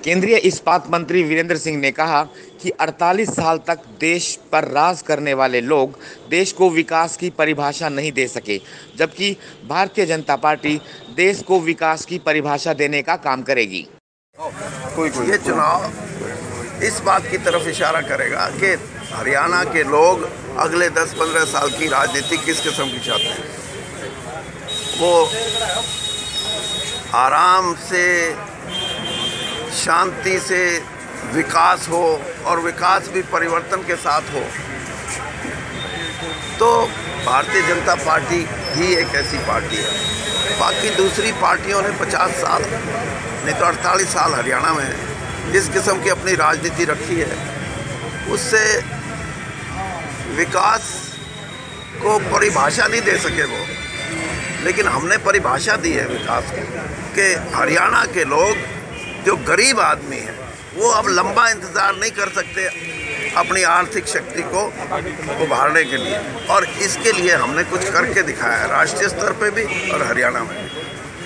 केंद्रीय इस्पात मंत्री वीरेंद्र सिंह ने कहा कि 48 साल तक देश पर राज करने वाले लोग देश को विकास की परिभाषा नहीं दे सके, जबकि भारतीय जनता पार्टी देश को विकास की परिभाषा देने का काम करेगी। ये चुनाव इस बात की तरफ इशारा करेगा कि हरियाणा के लोग अगले 10-15 साल की राजनीति किस किस्म की चाहते हैं। वो आराम से, शांति से विकास हो और विकास भी परिवर्तन के साथ हो, तो भारतीय जनता पार्टी ही एक ऐसी पार्टी है। बाकी दूसरी पार्टियों ने 50 साल नहीं तो 48 साल हरियाणा में जिस किस्म की अपनी राजनीति रखी है, उससे विकास को परिभाषा नहीं दे सके वो। लेकिन हमने परिभाषा दी है विकास की कि हरियाणा के लोग जो गरीब आदमी हैं वो अब लंबा इंतज़ार नहीं कर सकते अपनी आर्थिक शक्ति को उभारने के लिए, और इसके लिए हमने कुछ करके दिखाया है राष्ट्रीय स्तर पे भी और हरियाणा में।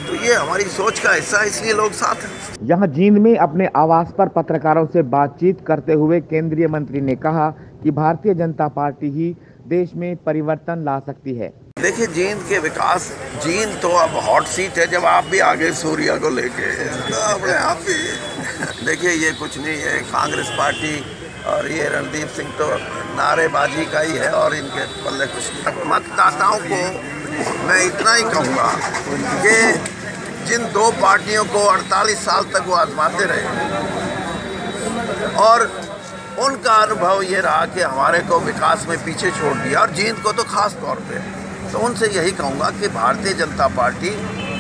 तो ये हमारी सोच का हिस्सा है, इसलिए लोग साथ हैं। यहाँ जींद में अपने आवास पर पत्रकारों से बातचीत करते हुए केंद्रीय मंत्री ने कहा कि भारतीय जनता पार्टी ही देश में परिवर्तन ला सकती है। देखिए, जींद के विकास, जींद तो अब हॉट सीट है। जब आप भी आगे सूर्या को लेके तो अपने आप भी देखिए, ये कुछ नहीं है। कांग्रेस पार्टी और ये रणदीप सिंह तो नारेबाजी का ही है और इनके पल्ले कुछ नहीं। मतदाताओं को मैं इतना ही कहूँगा कि जिन दो पार्टियों को 48 साल तक वो आजमाते रहे और उनका अनुभव ये रहा कि हमारे को विकास में पीछे छोड़ दिया, और जींद को तो खास तौर पे, तो उनसे यही कहूँगा कि भारतीय जनता पार्टी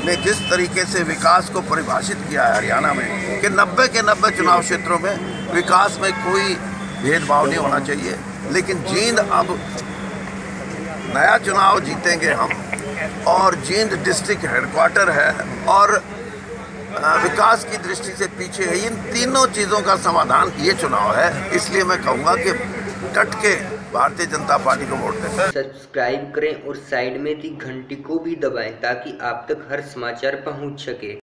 ने जिस तरीके से विकास को परिभाषित किया है हरियाणा में कि 90 के 90 चुनाव क्षेत्रों में विकास में कोई भेदभाव नहीं होना चाहिए, लेकिन जींद अब नया चुनाव जीतेंगे हम, और जींद डिस्ट्रिक्ट हेडक्वार्टर है और विकास की दृष्टि से पीछे है। इन तीनों चीज़ों का समाधान ये चुनाव है, इसलिए मैं कहूँगा कि डट के भारतीय जनता पार्टी को वोट दें। सब्सक्राइब करें और साइड में दी घंटी को भी दबाएं ताकि आप तक हर समाचार पहुँच सके।